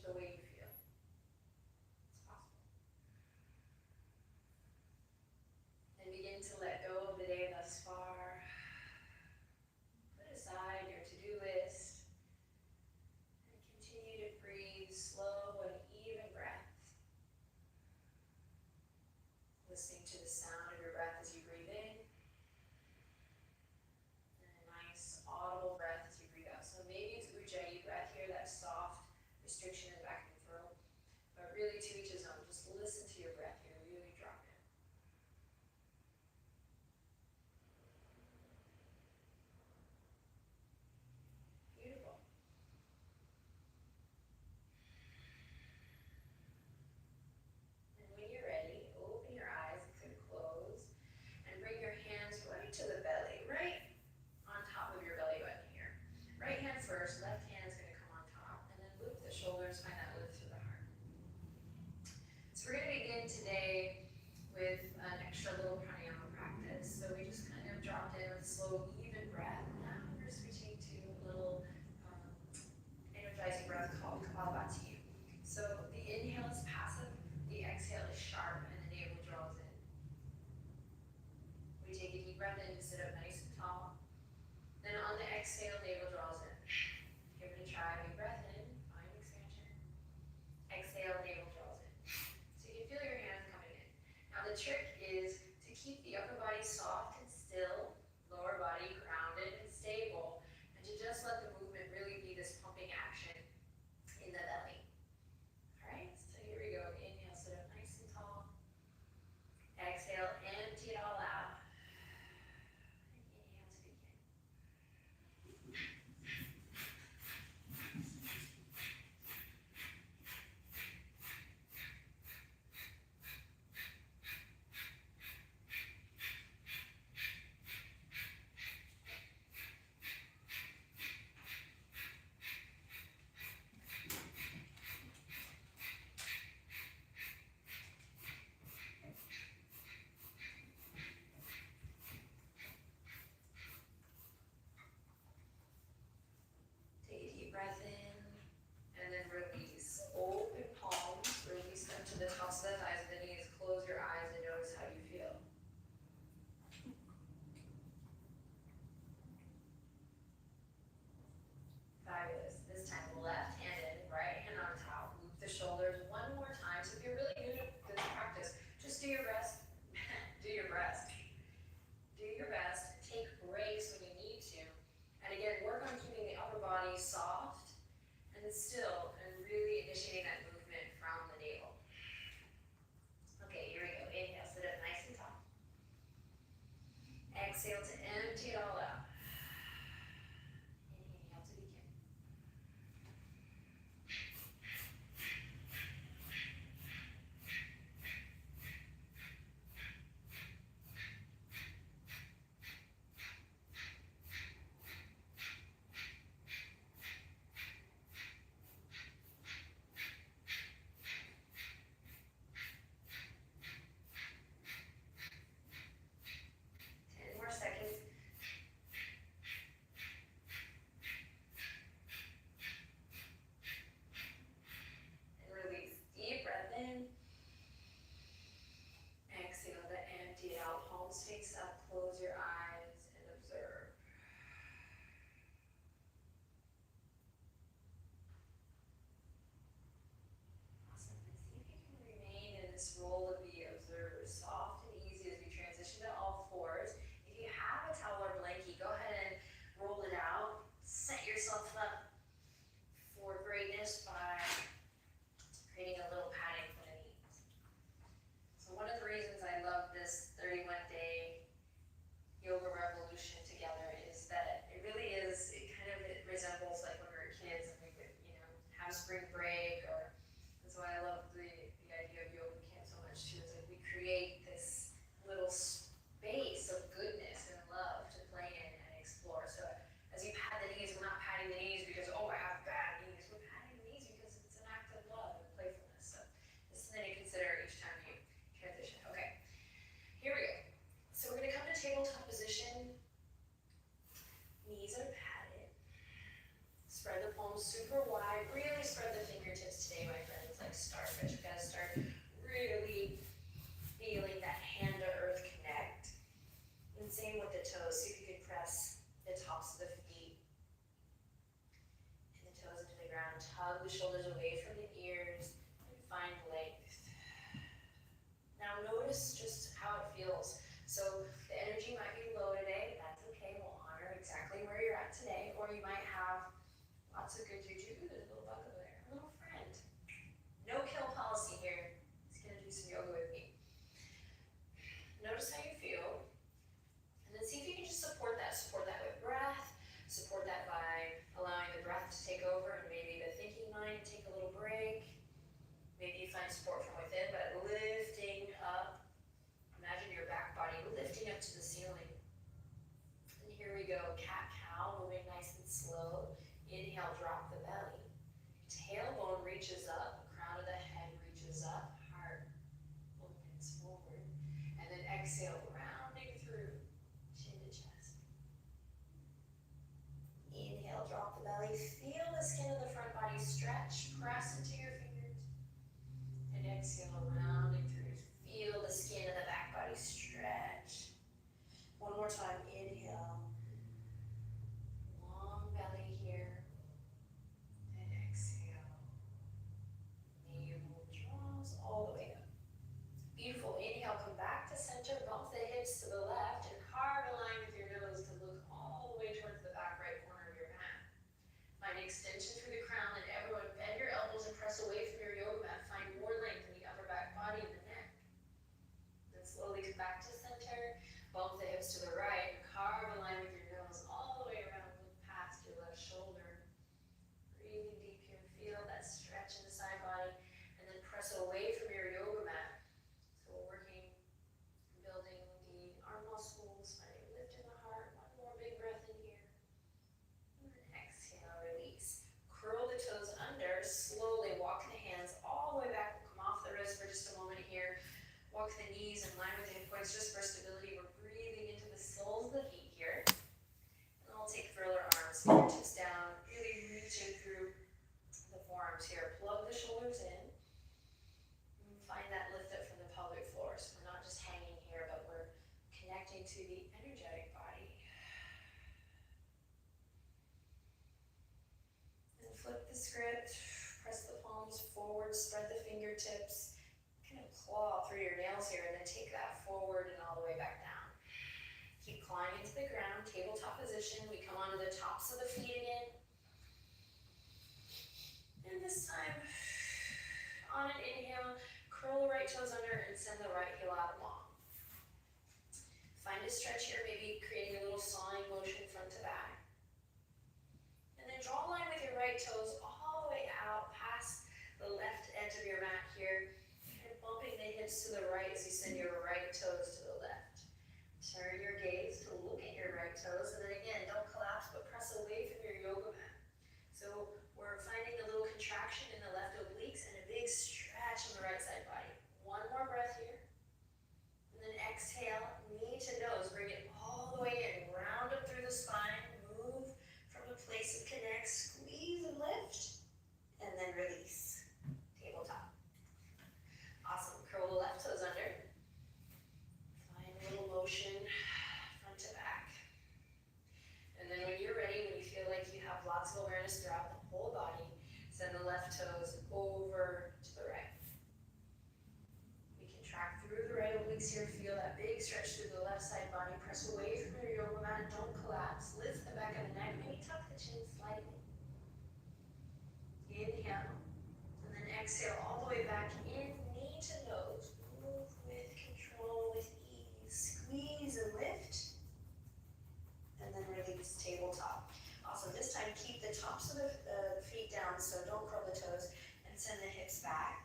the way you feel. It's possible. And begin to let go of the day thus far. Put aside your to-do list. And continue to breathe slow and even breaths. Listening to the sound of your breath as you breathe in. And a nice audible breath as you breathe out. So maybe it's ujjayi breath here, that soft restriction in the back of the throat. But really to each his own. Just listen to your breath here. Really drop in. Beautiful. And when you're ready, open your eyes, it could close, and bring your hands right to the belly, right on top of your belly button here. Right hand first, left hand is going to come on top, and then loop the shoulders, find that lift through the heart. So we're going to begin today with an extra little pranayama practice. So we just kind of dropped in with a slow, even breath. Now we're switching to a little energizing breath called Kapalabhati. So the inhale is passive, the exhale is sharp, and the navel draws in. We take a deep breath in to sit up nice and tall. Then on the exhale, navel draws in. Give it a try. Big breath in, find expansion. Exhale, navel draws in. So you can feel your hands coming in. Now the trick is to keep the upper body soft and still, lower body grounded and stable, and to just let the movement really be this pumping action in the belly. All right, so here we go. Inhale, sit up nice and tall. Exhale, empty it all out. And inhale to begin. Take a deep breath in, and then release. Open palms, release them to the tops of the thighs and the knees. Close your eyes and notice how you feel. Fabulous. This time, left hand in, right hand on top. Loop the shoulders one more time. So if you're really new to this practice, just do your best. Do your best. Do your best. Take breaks when you need to. And again, work on keeping the upper body soft and still, and really initiating that movement from the navel. Okay, here we go. Inhale, sit up nice and tall. Exhale to empty it all out. Inhale to begin. More seconds the palms super wide. Really spread the fingertips today, my friends, like starfish. We've got to start really feeling that hand to earth connect. And same with the toes. See if you can press the tops of the feet and the toes into the ground. Tug the shoulders away from the ears and find length. Now notice just how it feels. So the energy might be low today. That's okay. We'll honor exactly where you're at today. Or you might have lots of good juju. Ooh, there's a little bug over there. A little friend. No kill policy here. He's going to do some yoga with me. Notice how you feel. And then see if you can just support that. Support that with breath. Support that by allowing the breath to take over and maybe the thinking mind take a little break. Maybe you find support from within, but lifting up. Imagine your back body lifting up to the ceiling. And here we go, cat-cow, moving nice and slow. Inhale, drop the belly. Tailbone reaches up, crown of the head reaches up, heart opens forward. And then exhale, rounding through, chin to chest. Inhale, drop the belly. Feel the skin of the front body stretch, press into your fingers. And exhale, rounding through. Feel the skin of the back body stretch. One more time, inhale. Long belly here. And exhale. Navel draws all the way up. Beautiful. Inhale, come back to center. Bump the hips to the left and carve a line with your nose to look all the way towards the back right corner of your mat. Find extension through the crown, and everyone bend your elbows and press away from your yoga mat. Find more length in the upper back body and the neck. Then slowly come back to center. Bump the hips to the right. Carve a line with your nose all the way around. Look past your left shoulder. Breathing deep here. Feel that stretch in the side body. And then press away from your yoga mat. So we're working, building the arm muscles. Finding lift in the heart. One more big breath in here. And then exhale, release. Curl the toes under. Slowly walk the hands all the way back. We'll come off the wrist for just a moment here. Walk the knees in line with the hip points just for stability. We're breathing into the soles of the feet here. And then we'll take further arms, fingertips down, really reaching through the forearms here. Plug the shoulders in. And find that lift up from the pelvic floor. So we're not just hanging here, but we're connecting to the energetic body. And flip the script. Press the palms forward, spread the fingertips. Claw through your nails here and then take that forward and all the way back down. Keep climbing to the ground, tabletop position. We come onto the tops of the feet again. And this time, on an inhale, curl the right toes under and send the right heel out long. Find a stretch here, maybe creating a little sawing motion front to back. And then draw a line with your right toes all the way out past the left edge of your mat here. Bumping the hips to the right as you send your right toes to the left. Turn your gaze to look at your right toes, and then again, don't collapse, but press away from your yoga mat. So we're finding a little contraction in the left obliques and a big stretch on the right side body. One more breath here. And then exhale, knee to nose. Bring it all the way in. Round up through the spine. Move from a place of connect. Squeeze and lift. And then release. Tabletop. Awesome. Curl the left toes under. Find a little motion front to back. And then when you're ready, when you feel like you have lots of awareness throughout the whole body, send the left toes over to the right. We can track through the right obliques here. Feel that big stretch through the left side body. Press away from your yoga mat. Don't collapse. Lift the back of the neck. Maybe tuck the chin slightly. Inhale. And then exhale all the way back in. To nose. Move with control, with ease. Squeeze and lift. And then release, tabletop. Awesome. This time keep the tops of the feet down, so don't curl the toes, and send the hips back.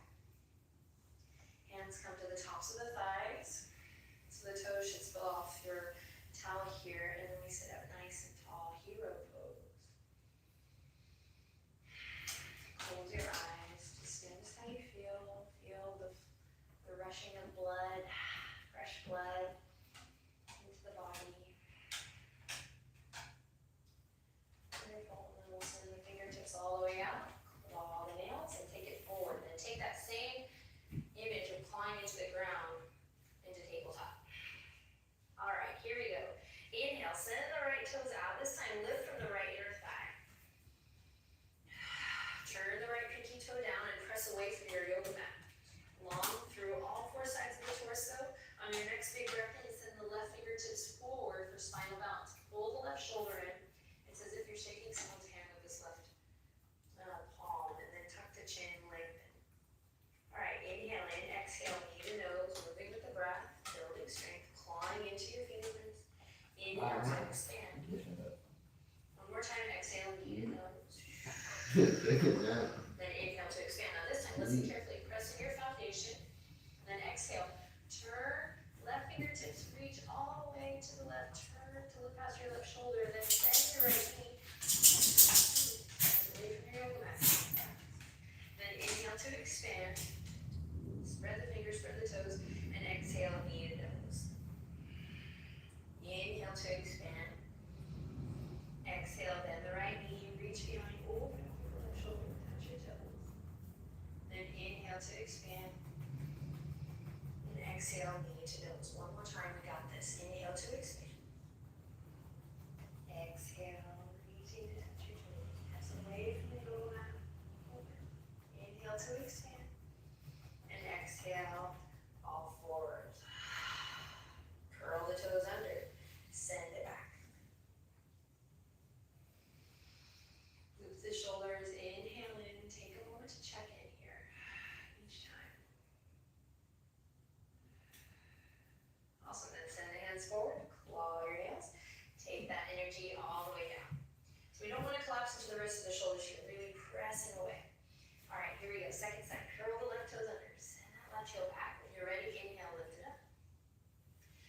Hands come to the tops of the thighs. So the toes should spill off your towel here, and then we sit up nice and tall, hero pose. Close your eyes. Just notice how you feel. Feel the rushing of blood, fresh blood into the body. Wonderful. And then we'll send the fingertips all Yeah. Then inhale to expand. Now this time, listen carefully. Press in your foundation. And then exhale. Turn. Left fingertips reach all the way to the left. Turn to look past your left shoulder. Then bend your right knee. Away from your yoga mat. Then inhale to expand. Spread the fingers, spread the toes. And exhale, knee to nose. Inhale to expand. Exhale, bend the right knee. Reach behind. Open up your left shoulder. Touch your toes. Then inhale to expand. And exhale, knee to nose. One more time, we got this. Inhale to expand. Exhale, reaching to touch your toes. Press away from the yoga mat. Open. Inhale to expand. And exhale, all forwards. Curl the toes under. Send it back. Loop the shoulders. Inhale in. Take a moment to check in here each time. Awesome. Then send the hands forward. Claw your nails. Take that energy all the way down. So we don't want to collapse into the wrists of the shoulders here. Really pressing away. All right, here we go. Second side. Curl the left toes under. Send that left heel back. When you're ready, inhale, lift it up.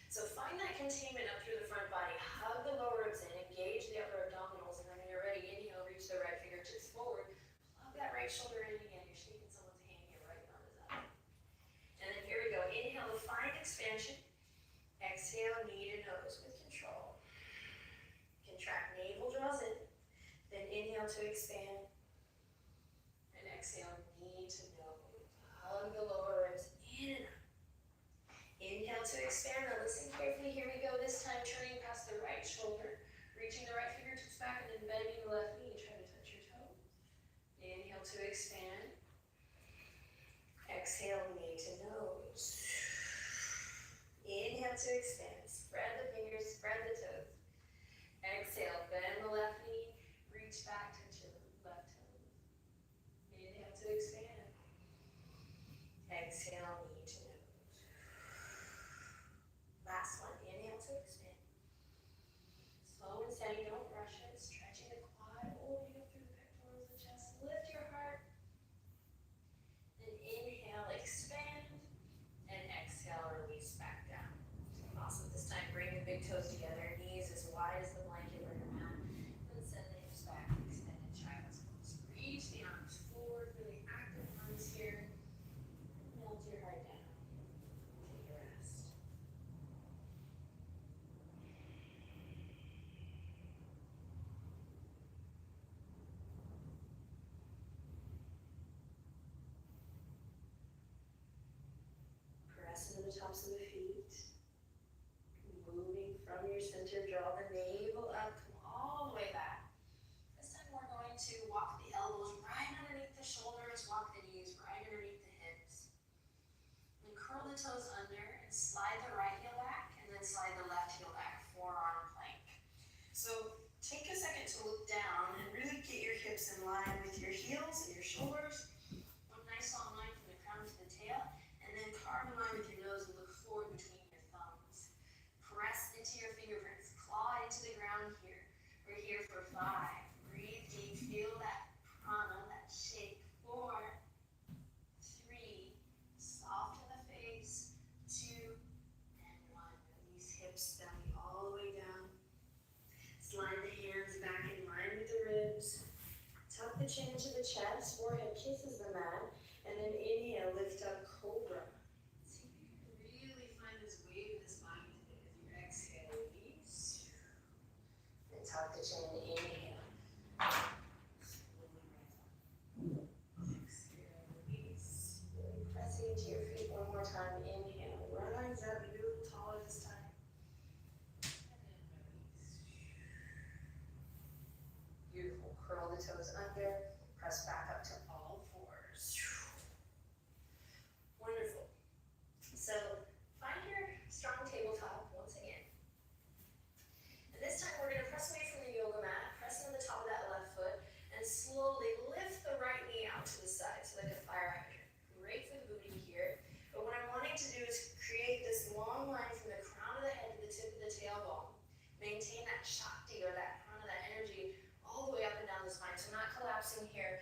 So find that containment up through the front body. Hug the lower ribs in. Engage the upper abdominals. And then when you're ready, inhale, reach the right fingertips forward. Plug that right shoulder in again. You're shaking someone's hand here. Right arm is up. And then here we go. Inhale, find expansion. Exhale, knee to nose with control. Contract, navel draws in. Then inhale to expand. And exhale, knee to nose. Hug the lower ribs in and up. Inhale to expand. Now listen carefully. Here we go. This time turning past the right shoulder. Reaching the right fingertips back and then bending the left knee. Try to touch your toes. Inhale to expand. Exhale, knee to nose. Inhale to expand. Spread the fingers, spread the toes. Exhale, bend the left knee. Reach back, touch your left toes. Inhale to expand. Exhale, knee to nose. Last one. Inhale to expand. Slow and steady, don't rush it. Stretching the quad, opening up through the pectorals, the chest. Lift your heart. Then inhale, expand. And exhale, release back down. Awesome. This time, bring the big toes together. Knees as wide as the blanket or your mat. Then send the hips back. Extended child's pose. Reach the arms forward. Really active arms here. Melt your heart down. Take a rest. Press into the tops of the feet. Moving from your center, draw the navel up, come all the way back. This time we're going to walk the elbows right underneath the shoulders, walk the knees right underneath the hips. And curl the toes under and slide the right heel back and then slide the left heel back, forearm plank. So take a second to look down and really get your hips in line with your heels and your shoulders. One nice long line from the crown to the tail, and then carve a line with your nose and look forward between your thumbs. Press into your fingerprints, claw into the ground here. We're here for 5. Breathe deep, feel that prana, that shake. 4, 3, soften the face. 2, and 1. Release hips, belly all the way down. Slide the hands back in line with the ribs. Tuck the chin to the chest, forehead kisses the mat. And then inhale, lift up, cobra. See if you can really find this wave of this body today as you exhale, release. And tuck the chin, inhale. Slowly rise up. Exhale, release. Really pressing into your feet one more time. Inhale, rise up, maybe a little taller this time. And then release. Beautiful. Curl the toes under. Press back up to all fours. Wonderful. So find your strong tabletop once again. And this time we're going to press away from the yoga mat, press into the top of that left foot, and slowly lift the right knee out to the side, so like a fire hydrant. Great for the booty here. But what I'm wanting to do is create this long line from the crown of the head to the tip of the tailbone. Maintain that shakti or that prana, that energy all the way up and down the spine. So not collapsing here,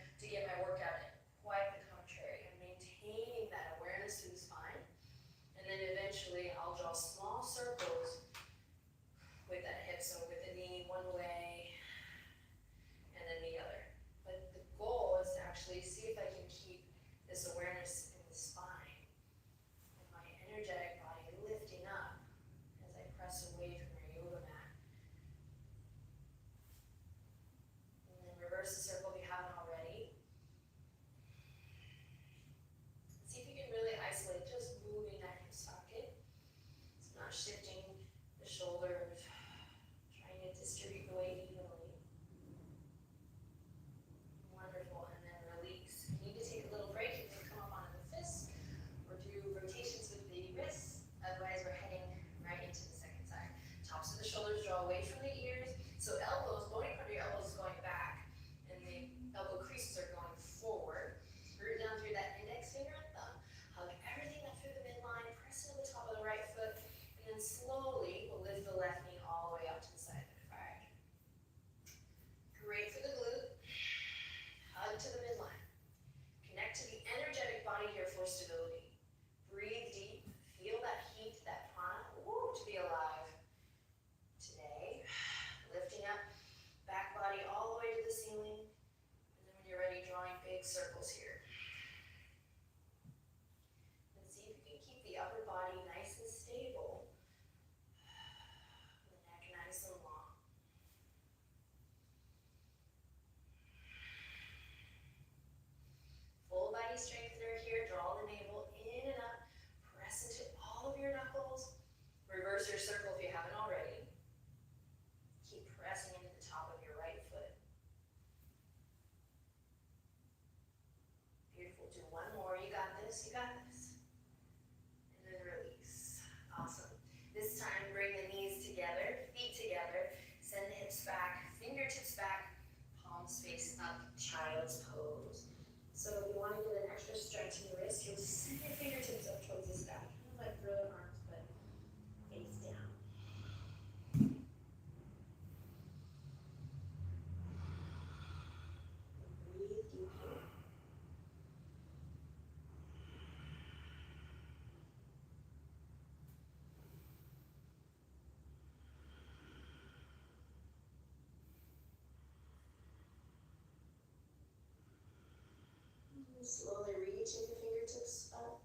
And slowly reaching the fingertips up,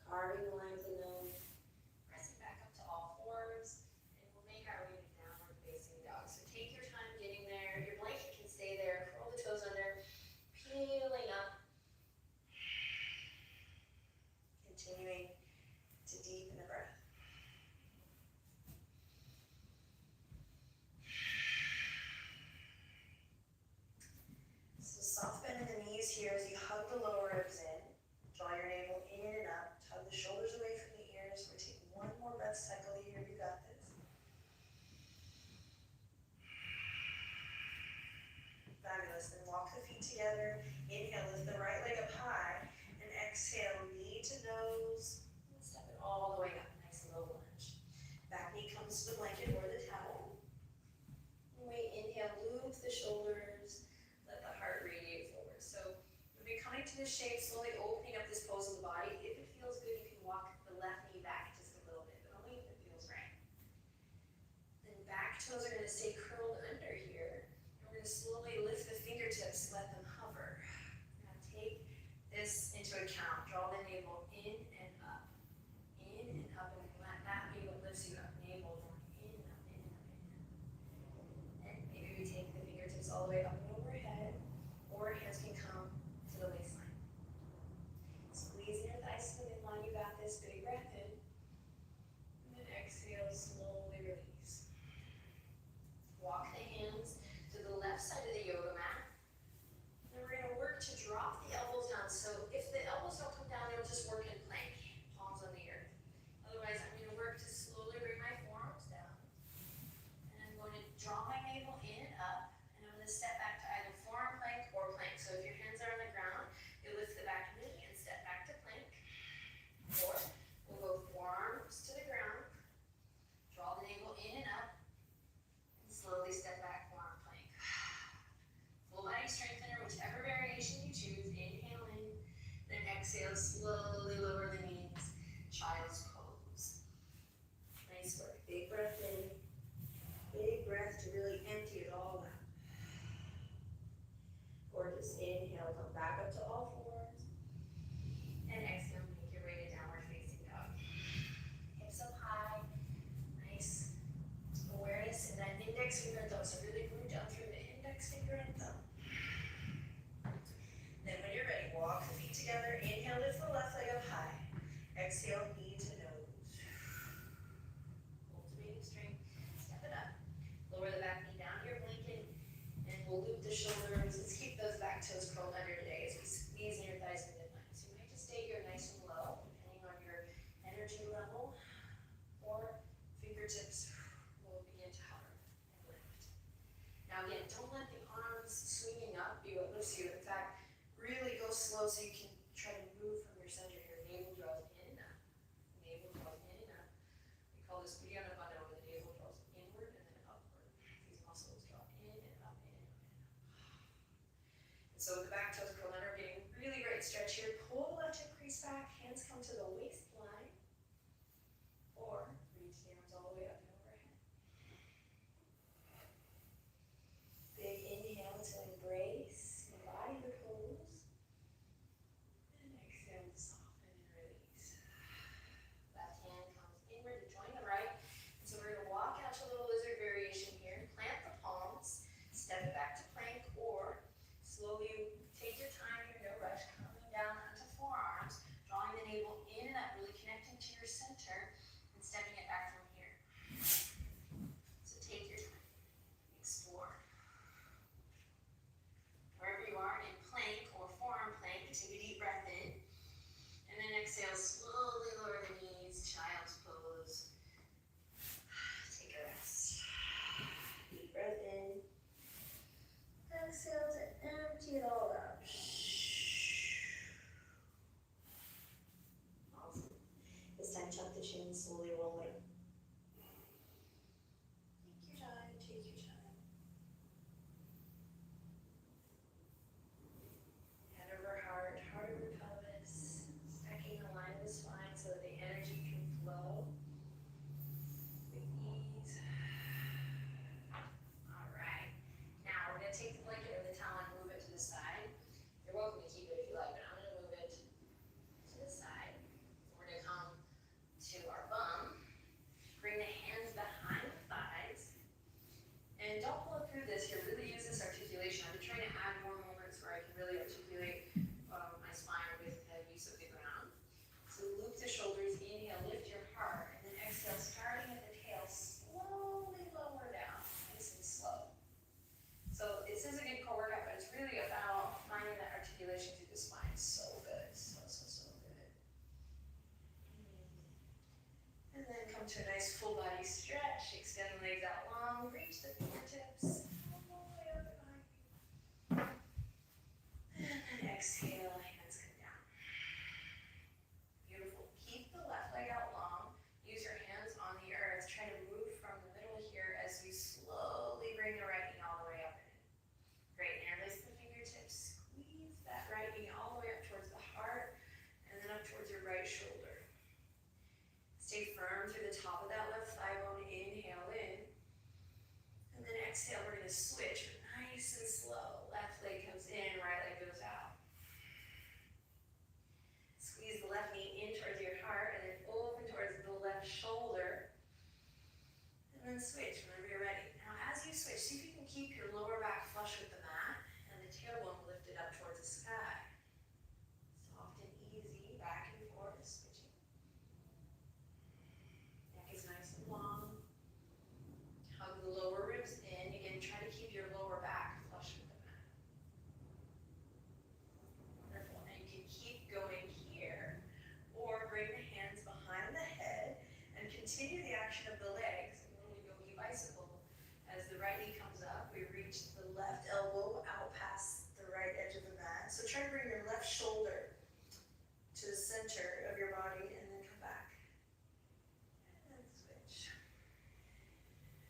carving the line of the nose, pressing back up to all fours, and we'll make our way to downward facing dog. So take your time getting there. Your blanket can stay there. Curl the toes under, peeling up, continuing to deepen the breath. So soft bend in the knees here as you hug the lower ribs in. Draw your navel in and up. Tug the shoulders away from the ears. We're taking one more breath cycle here. You got this. Fabulous. Then walk the feet together. Inhale, lift the right leg up high. And exhale, knee to nose. And step it all the way up. Nice low lunge. Back knee comes to the blanket or the towel. And we inhale, loop the shoulders. Let the heart radiate forward. So we'll be coming to this shape, slowly opening up this pose of the body. If it feels good, you can walk the left knee back just a little bit, but only if it feels right. Then back toes are going to stay curled under here. And we're going to slowly lift the fingertips, let them hover. Now take this into account. Draw the navel in and up, and let that be what lifts you up. Navel going in, up, in, up, in. And maybe we take the fingertips all the way up and overhead, or hands can come to the waistline. Squeeze your thighs to the midline. You got this. Big breath in. And then exhale, slowly release. Walk the hands to the left side of the yoga mat. Then we're going to work to drop the elbows down. So if the elbows don't come down, you'll just work in plank, palms on the earth. Otherwise, I'm going to work to slowly bring my forearms down. And I'm going to draw my navel in and up. And I'm going to step back to either forearm plank or plank. So if your hands are on the ground, you lift the back knee and step back to plank. Or we'll go forearms to the ground, draw the navel in and up, and slowly step back, forearm plank. Full body strengthener, whichever variation you choose. Inhale in, then exhale, slowly lower the knees, child's pose. Nice work. Big breath in, big breath to really empty it all out. Gorgeous. Inhale, come back up to all fours. And exhale, make your way to downward facing dog. Hips up high. Nice awareness in that index finger and thumb. So really move down through the index finger and thumb. Then when you're ready, walk the feet together. Inhale, lift the left leg up high. Exhale, knee to nose. Cultivating strength. Step it up. Lower the back knee down to your blanket. And we'll loop the shoulders. Let's keep those back toes curled under today as we squeeze in your thighs to midline. So you might just stay here nice and low, depending on your energy level, or fingertips will begin to hover and lift. Now again, don't let the arms swinging up be what lifts you. In fact, really go slow so you can try to move from your center here. Navel draws in and up. Navel draws in and up. We call this Uddiyana Bandha, where the navel draws inward and then upward. These muscles draw in and up, in and up, in and up. And so the back toes curl under, getting really great stretch here. Pull the left hip crease back, hands come to the waistline, or reach the arms all the way up and overhead. Big inhale to embrace, embody the pose, and exhale to soften and release. Left hand comes inward to join the right. And so we're going to walk out to a little lizard variation here. Plant the palms, step it back to plank, or slowly take your time here, no rush, coming down onto forearms, drawing the navel in and up, really connecting to your center, and stepping it back from here. So take your time, explore. Wherever you are, in plank or forearm plank, take a deep breath in, and then exhale, slowly lower the knees, child's pose. Take a rest. Deep breath in. Exhale to empty it all out. Awesome. This time, tuck the chin, slowly roll it. Take your time, take your time. Head over heart, heart over pelvis. Stacking the line of the into a nice full body stretch. Extend the legs out long, reach the fingertips all the way up and behind you. And then exhale, hands come down. Beautiful. Keep the left leg out long. Use your hands on the earth. Try to move from the middle here as you slowly bring the right knee all the way up and in. Great. Interlace the fingertips. Squeeze that right knee all the way up towards the heart and then up towards your right shoulder. Stay firm through the top of that left thigh bone. Inhale in. And then exhale, we're going to switch nice and slow. Left leg comes in, right leg goes out. Squeeze the left knee in towards your heart and then open towards the left shoulder. And then switch whenever you're ready. Now as you switch, see if you can keep your lower back flush with the mat and the tailbone lifted up towards the sky. Soft and easy, back and forth, switching. Neck is nice and long. Hug the lower ribs in. Again, try to keep your lower back flush with the mat. Wonderful. And you can keep going here, or bring the hands behind the head and continue the action of the legs. A little yogi bicycle. As the right knee comes up, we reach the left elbow out past the right edge of the mat. So try to bring your left shoulder to the center of your body and then come back. And switch.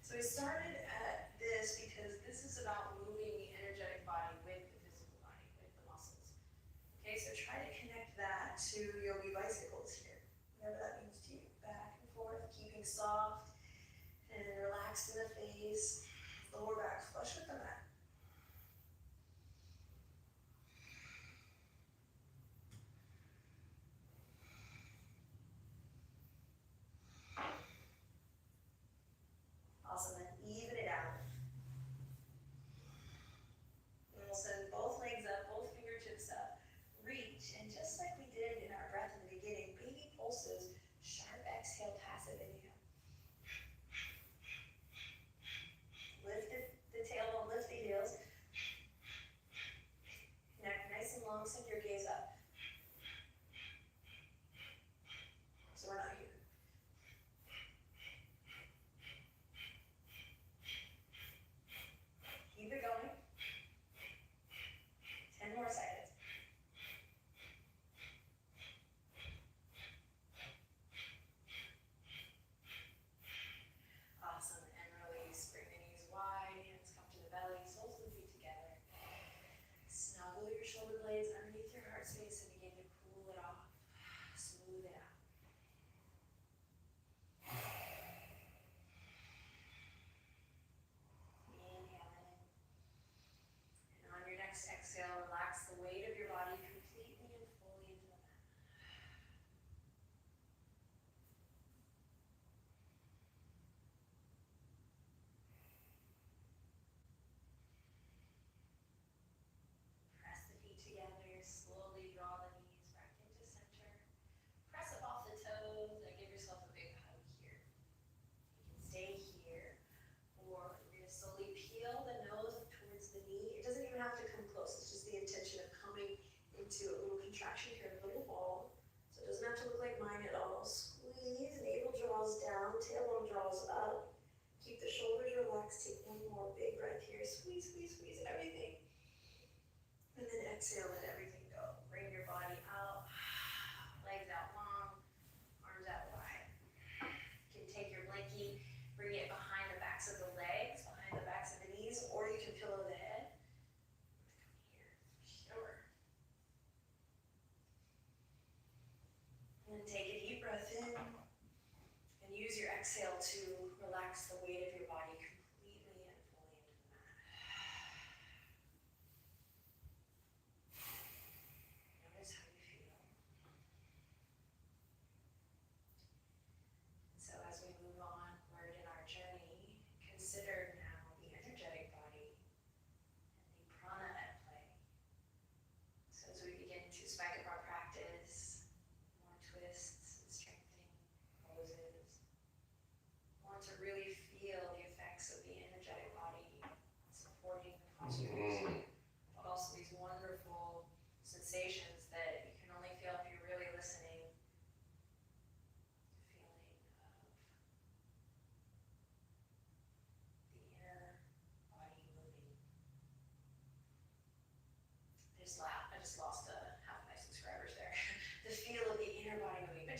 So we started at this because this is about moving the energetic body with the physical body, with the muscles. Okay, so try to connect that to yogi bicycles here. Whatever that means to you. Back and forth, keeping soft and relaxed in the face. Lower back flush with the mat. Awesome, then even it out. And we'll send both legs up, both fingertips up. Reach, and just like we did in our breath in the beginning, baby pulses, sharp exhale, passive inhale. Lift the tailbone, lift the heels. Neck nice and long, send your gaze up. So we're not here. Keep it going. 10 more seconds. Awesome, and release. Bring the knees wide, hands come to the belly, soles of the feet together. Snuggle your shoulder blades underneath your heart space and begin to cool it off. Smooth it out. Inhale in. And on your next exhale, relax the weight of your body completely and fully into the mat. Press the feet together, slowly draw the knees back into center. Press up off the toes and give yourself a big hug here. You can stay here, or you're going to slowly peel the nose towards the knee. It doesn't even have to come close, it's just the intention of coming into a little contraction here, a little ball. So it doesn't have to look like mine at all. Squeeze, navel draws down, tailbone draws up. Keep the shoulders relaxed, take one more big breath here. Squeeze, squeeze, squeeze everything. And then exhale, let everything go. Bring your body out, legs out long, arms out wide. You can take your blankie, bring it behind the backs of the legs, behind the backs of the knees, or you can pillow the head. Come here, sure. And then take a deep breath in, and use your exhale to relax the weight of your body completely and fully into the mat.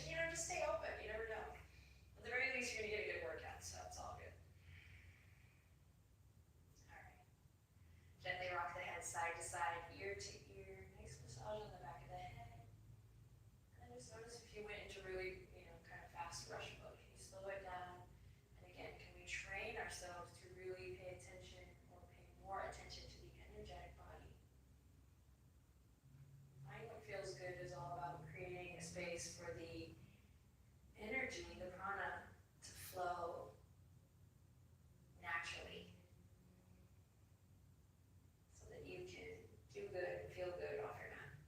just stay open. You never know. At the very least, you're gonna get a good workout, so it's all good. All right. Gently rock the head side to side, ear to ear. Nice massage on the back of the head. And then just notice if you went into really, kind of fast rush mode. Can you slow it down? And again, can we train ourselves to really pay attention or pay more attention to the energetic body? Find what feels good is all about creating a space for the energy, the prana, to flow naturally so that you can do good and feel good off your mat.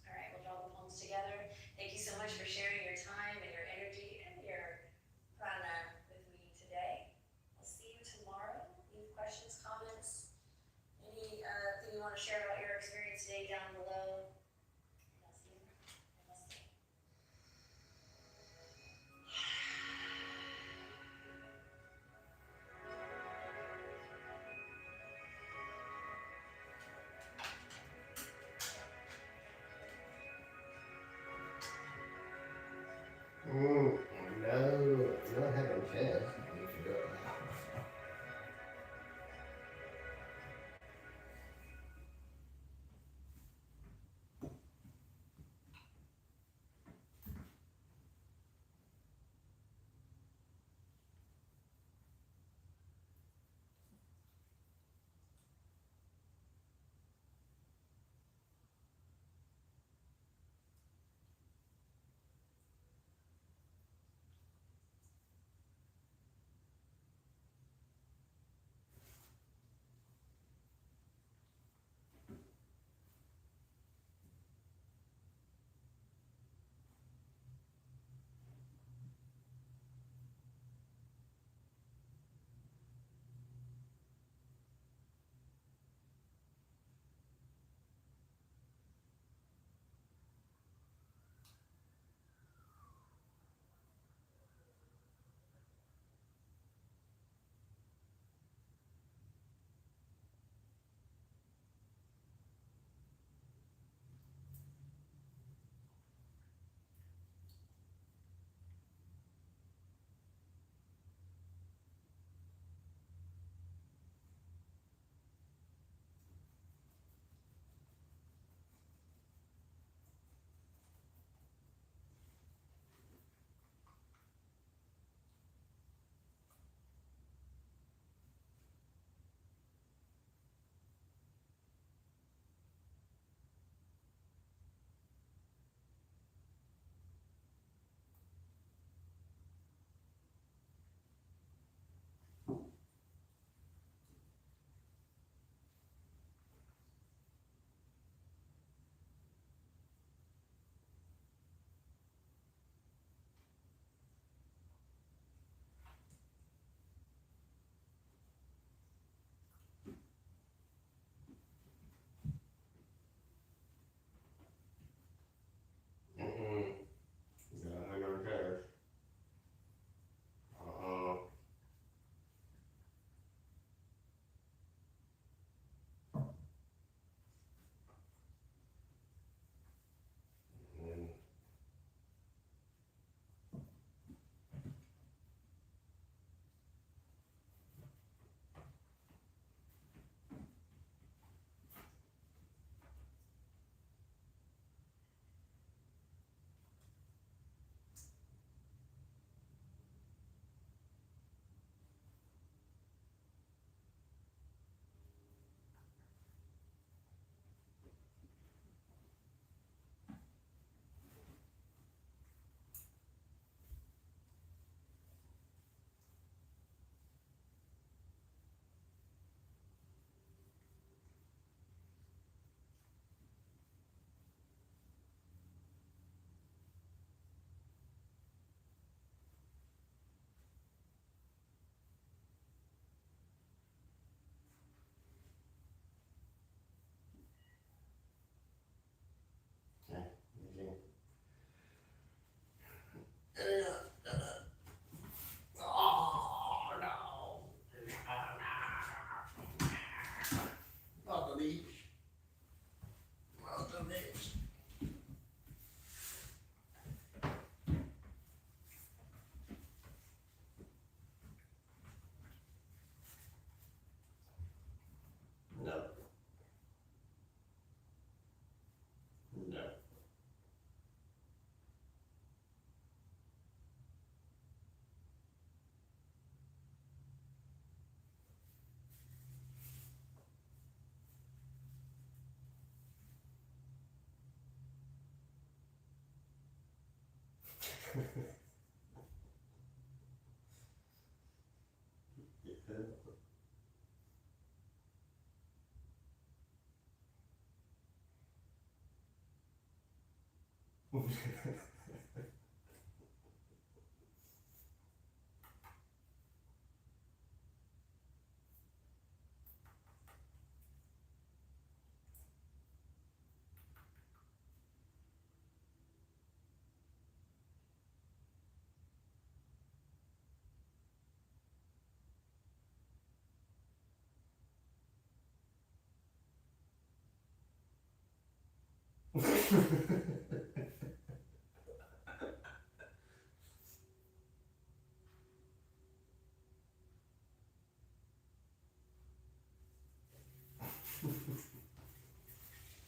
All right, we'll draw the palms together. Thank you so much for sharing your time and your energy and your prana with me today. I'll see you tomorrow. Leave questions, comments, anything you want to share about your experience today down below. No, not having chance.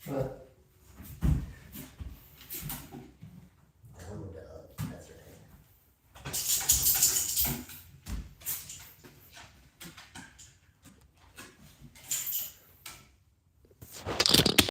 What?